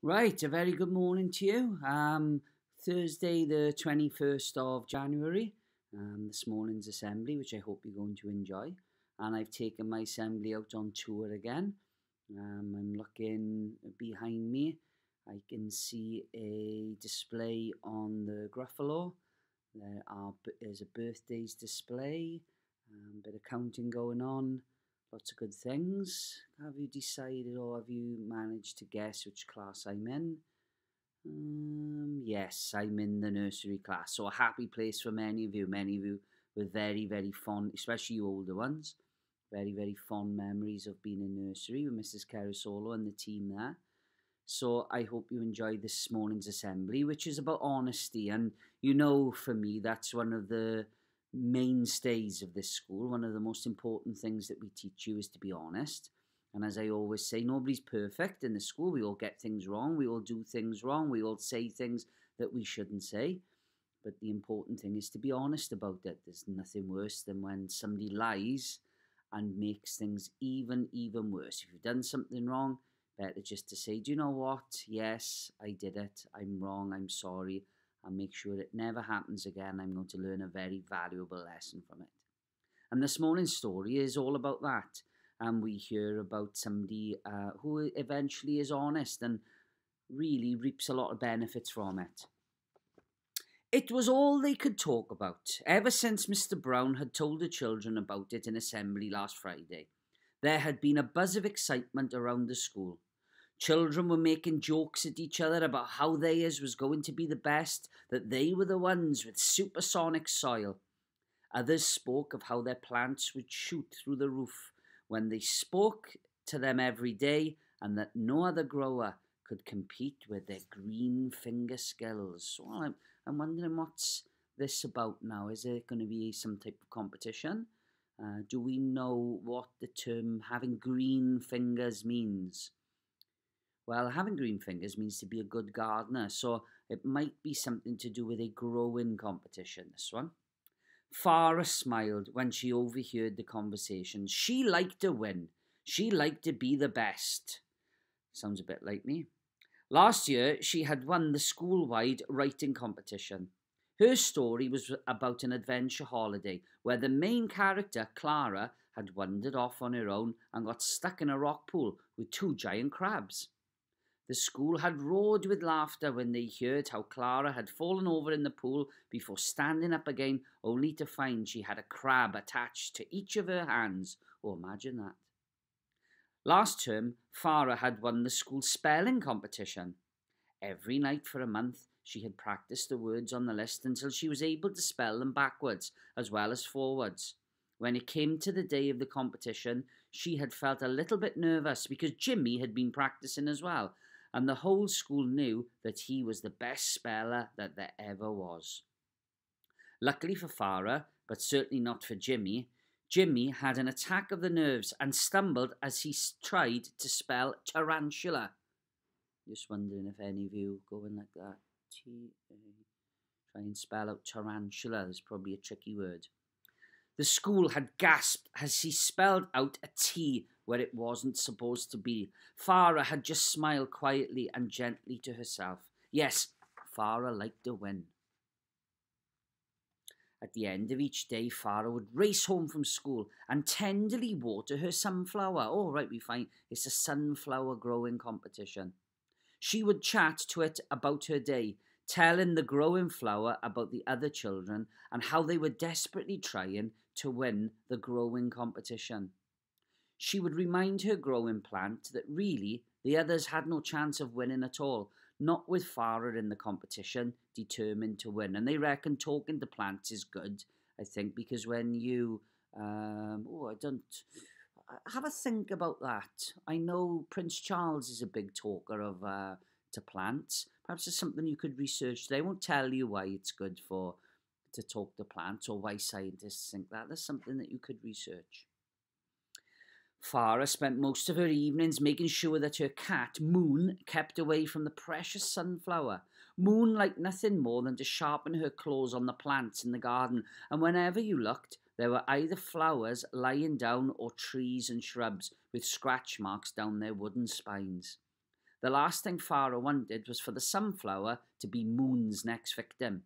Right, a very good morning to you. Thursday, the 21st of January. This morning's assembly, which I hope you're going to enjoy. And I've taken my assembly out on tour again. I'm looking behind me. I can see a display on the Gruffalo. There's a birthdays display, a bit of counting going on. Lots of good things. Have you decided or have you managed to guess which class I'm in? Yes, I'm in the nursery class. So a happy place for many of you. Many of you with very, very fond, especially you older ones, very, very fond memories of being in nursery with Mrs. Carasolo and the team there. So I hope you enjoyed this morning's assembly, which is about honesty. And you know, for me, that's one of the mainstays of this school. One of the most important things that we teach you is to be honest. And as I always say, nobody's perfect in the school. We all get things wrong. We all do things wrong. We all say things that we shouldn't say. But the important thing is to be honest about it. There's nothing worse than when somebody lies and makes things even worse. If you've done something wrong, better just to say, do you know what? Yes, I did it. I'm wrong. I'm sorry. I'll make sure it never happens again. I'm going to learn a very valuable lesson from it. And this morning's story is all about that. And we hear about somebody who eventually is honest and really reaps a lot of benefits from it. It was all they could talk about, ever since Mr. Brown had told the children about it in assembly last Friday. There had been a buzz of excitement around the school. Children were making jokes at each other about how theirs was going to be the best, that they were the ones with supersonic soil. Others spoke of how their plants would shoot through the roof when they spoke to them every day, and that no other grower could compete with their green finger skills. Well, I'm wondering what's this about now. Is there going to be some type of competition? Do we know what the term having green fingers means? Well, having green fingers means to be a good gardener, so it might be something to do with a growing competition, this one. Farah smiled when she overheard the conversation. She liked to win. She liked to be the best. Sounds a bit like me. Last year, she had won the school-wide writing competition. Her story was about an adventure holiday where the main character, Clara, had wandered off on her own and got stuck in a rock pool with two giant crabs. The school had roared with laughter when they heard how Clara had fallen over in the pool before standing up again, only to find she had a crab attached to each of her hands. Oh, imagine that. Last term, Farah had won the school spelling competition. Every night for a month, she had practiced the words on the list until she was able to spell them backwards as well as forwards. When it came to the day of the competition, she had felt a little bit nervous because Jimmy had been practicing as well, and the whole school knew that he was the best speller that there ever was. Luckily for Farah, but certainly not for Jimmy, Jimmy had an attack of the nerves and stumbled as he tried to spell tarantula. Just wondering if any of you going like that. Try and spell out tarantula. There's probably a tricky word. The school had gasped as he spelled out a T where it wasn't supposed to be. Farah had just smiled quietly and gently to herself. Yes, Farah liked to win. At the end of each day, Farah would race home from school and tenderly water her sunflower. Oh, right, we find it's a sunflower growing competition. She would chat to it about her day, telling the growing flower about the other children and how they were desperately trying to win the growing competition. She would remind her growing plant that really the others had no chance of winning at all, not with Farah in the competition, determined to win. And they reckon talking to plants is good, I think, because when you, have a think about that. I know Prince Charles is a big talker of to plants. Perhaps it's something you could research. They won't tell you why it's good to talk to plants or why scientists think that. That's something that you could research. Farah spent most of her evenings making sure that her cat, Moon, kept away from the precious sunflower. Moon liked nothing more than to sharpen her claws on the plants in the garden, and whenever you looked, there were either flowers lying down or trees and shrubs with scratch marks down their wooden spines. The last thing Farah wanted was for the sunflower to be Moon's next victim.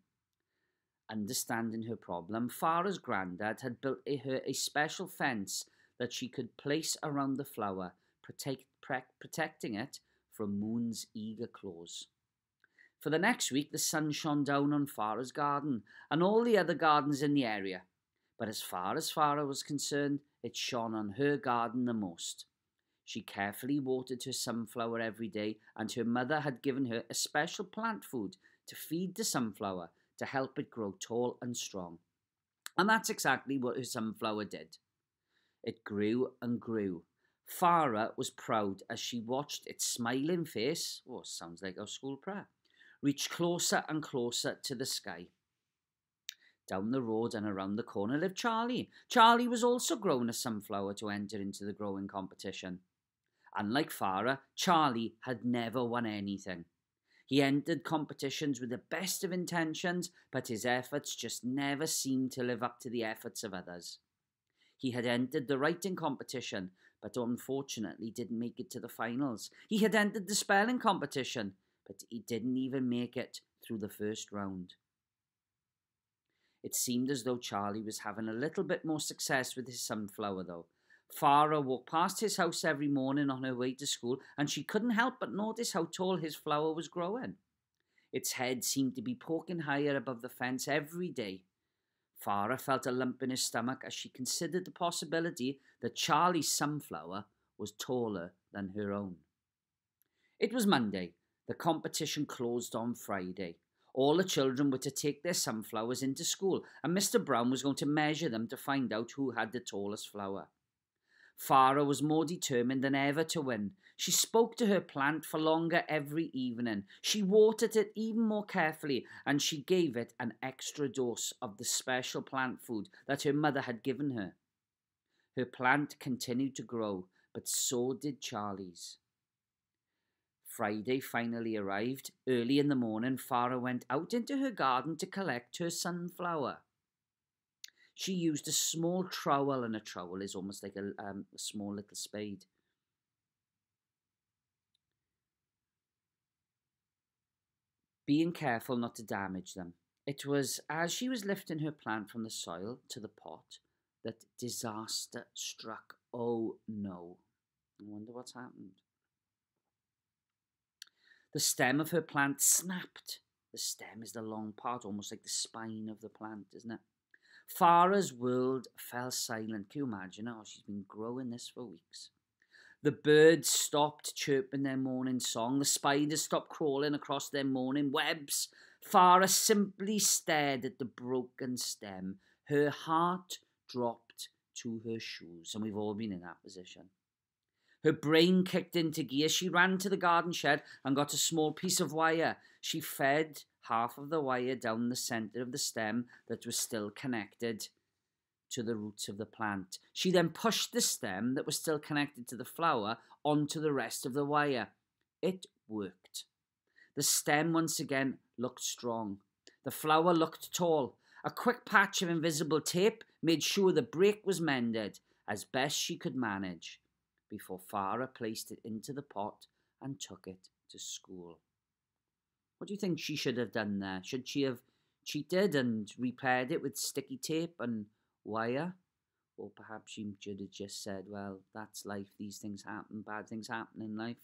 Understanding her problem, Farah's granddad had built her a special fence that she could place around the flower, protecting it from Moon's eager claws. For the next week, the sun shone down on Farah's garden and all the other gardens in the area. But as far as Farah was concerned, it shone on her garden the most. She carefully watered her sunflower every day, and her mother had given her a special plant food to feed the sunflower to help it grow tall and strong. And that's exactly what her sunflower did. It grew and grew. Farah was proud as she watched its smiling face, sounds like our school prayer, reach closer and closer to the sky. Down the road and around the corner lived Charlie. Charlie was also growing a sunflower to enter into the growing competition. Unlike Farah, Charlie had never won anything. He entered competitions with the best of intentions, but his efforts just never seemed to live up to the efforts of others. He had entered the writing competition, but unfortunately didn't make it to the finals. He had entered the spelling competition, but he didn't even make it through the first round. It seemed as though Charlie was having a little bit more success with his sunflower, though. Farah walked past his house every morning on her way to school, and she couldn't help but notice how tall his flower was growing. Its head seemed to be poking higher above the fence every day. Farah felt a lump in her stomach as she considered the possibility that Charlie's sunflower was taller than her own. It was Monday. The competition closed on Friday. All the children were to take their sunflowers into school, and Mr. Brown was going to measure them to find out who had the tallest flower. Farah was more determined than ever to win. She spoke to her plant for longer every evening. She watered it even more carefully, and she gave it an extra dose of the special plant food that her mother had given her. Her plant continued to grow, but so did Charlie's. Friday finally arrived. Early in the morning, Farah went out into her garden to collect her sunflower. She used a small trowel, and a trowel is almost like a small little spade. Being careful not to damage them. It was as she was lifting her plant from the soil to the pot that disaster struck. Oh no. I wonder what's happened. The stem of her plant snapped. The stem is the long part, almost like the spine of the plant, isn't it? Farah's world fell silent. Can you imagine? Oh, she's been growing this for weeks. The birds stopped chirping their morning song. The spiders stopped crawling across their morning webs. Farah simply stared at the broken stem. Her heart dropped to her shoes, and we've all been in that position. Her brain kicked into gear. She ran to the garden shed and got a small piece of wire. She fed half of the wire down the centre of the stem that was still connected to the roots of the plant. She then pushed the stem that was still connected to the flower onto the rest of the wire. It worked. The stem once again looked strong. The flower looked tall. A quick patch of invisible tape made sure the break was mended as best she could manage before Farah placed it into the pot and took it to school. What do you think she should have done there? Should she have cheated and repaired it with sticky tape and wire? Or perhaps she should have just said, well, that's life, these things happen, bad things happen in life.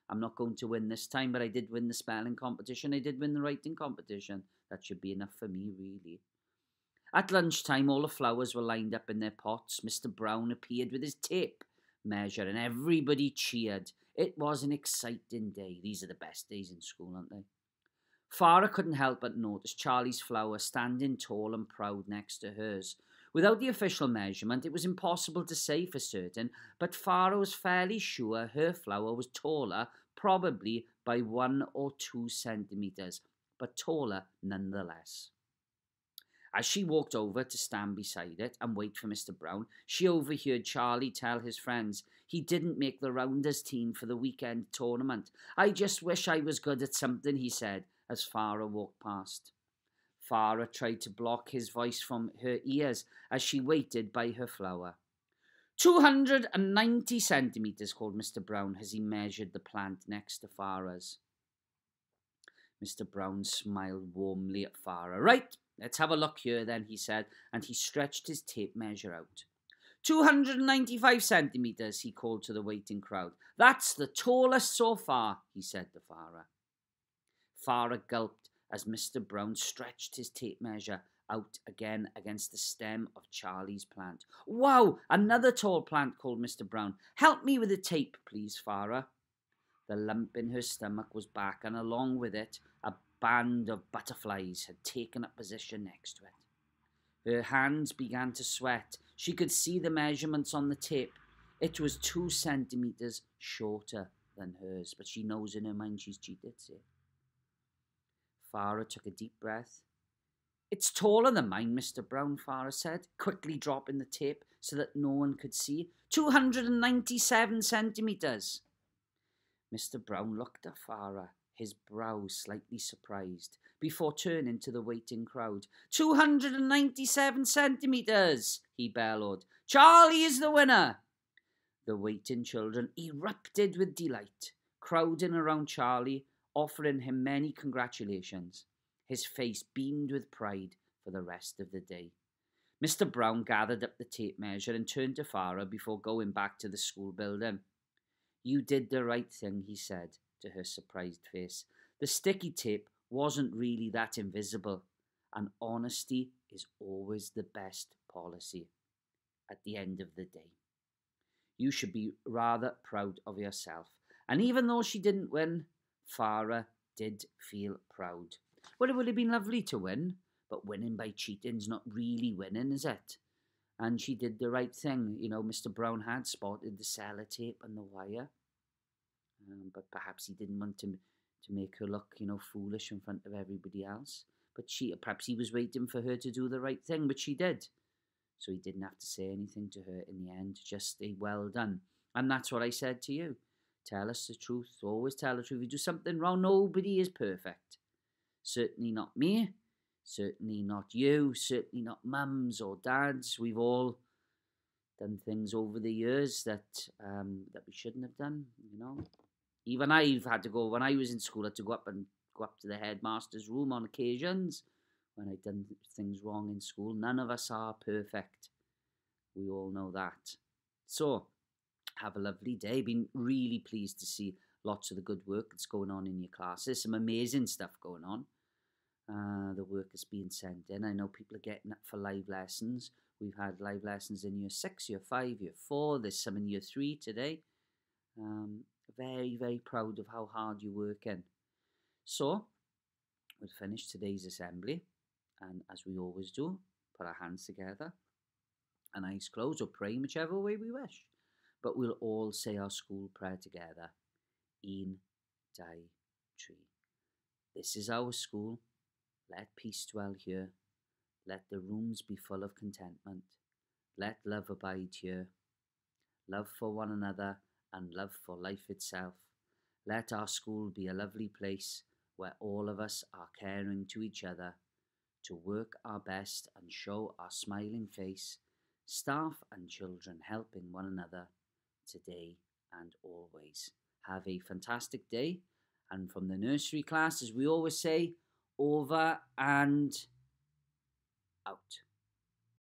I'm not going to win this time, but I did win the spelling competition, I did win the writing competition. That should be enough for me, really. At lunchtime, all the flowers were lined up in their pots. Mr. Brown appeared with his tape measure, and everybody cheered. It was an exciting day. These are the best days in school, aren't they? Farah couldn't help but notice Charlie's flower standing tall and proud next to hers. Without the official measurement, it was impossible to say for certain, but Farah was fairly sure her flower was taller, probably by 1 or 2 centimetres, but taller nonetheless. As she walked over to stand beside it and wait for Mr. Brown, she overheard Charlie tell his friends he didn't make the rounders team for the weekend tournament. I just wish I was good at something, he said, as Farah walked past. Farah tried to block his voice from her ears as she waited by her flower. "290 centimetres," called Mr. Brown as he measured the plant next to Farah's. Mr. Brown smiled warmly at Farah. "Right, let's have a look here then," he said, and he stretched his tape measure out. 295 centimetres, he called to the waiting crowd. "That's the tallest so far," he said to Farah. Farah gulped as Mr. Brown stretched his tape measure out again against the stem of Charlie's plant. "Wow, another tall plant," called Mr. Brown. "Help me with the tape, please, Farah." The lump in her stomach was back, and along with it, a band of butterflies had taken up position next to it. Her hands began to sweat. She could see the measurements on the tape. It was 2 centimetres shorter than hers, but she knows in her mind she's cheated, see. Farah took a deep breath. "It's taller than mine, Mr. Brown," Farah said, quickly dropping the tape so that no one could see. 297 centimetres. Mr. Brown looked at Farah, his brows slightly surprised, before turning to the waiting crowd. 297 centimetres, he bellowed. "Charlie is the winner." The waiting children erupted with delight, crowding around Charlie, offering him many congratulations. His face beamed with pride for the rest of the day. Mr. Brown gathered up the tape measure and turned to Farah before going back to the school building. "You did the right thing," he said to her surprised face. "The sticky tape wasn't really that invisible, and honesty is always the best policy at the end of the day. You should be rather proud of yourself." And even though she didn't win, Farah did feel proud. Well, it would have been lovely to win, but winning by cheating's not really winning, is it? And she did the right thing. You know, Mr. Brown had spotted the sellotape and the wire. But perhaps he didn't want to make her look, foolish in front of everybody else. But perhaps he was waiting for her to do the right thing, but she did. So he didn't have to say anything to her in the end, just a well done. And that's what I said to you. Tell us the truth. Always tell the truth. If you do something wrong, nobody is perfect. Certainly not me. Certainly not you. Certainly not mums or dads. We've all done things over the years that we shouldn't have done, Even I've had to go, when I was in school, I had to go up to the headmaster's room on occasions when I'd done things wrong in school. None of us are perfect. We all know that. So, have a lovely day. Been really pleased to see lots of the good work that's going on in your classes. Some amazing stuff going on. The work is being sent in. I know people are getting up for live lessons. We've had live lessons in year 6, year 5, year 4. There's some in year 3 today. Very, very proud of how hard you're working. So, we'll finish today's assembly. And as we always do, put our hands together and eyes closed, or pray whichever way we wish. But we'll all say our school prayer together. Un, dau, tri. This is our school. Let peace dwell here. Let the rooms be full of contentment. Let love abide here. Love for one another and love for life itself. Let our school be a lovely place where all of us are caring to each other, to work our best and show our smiling face, staff and children helping one another today and always. Have a fantastic day. And from the nursery class, as we always say, over and out.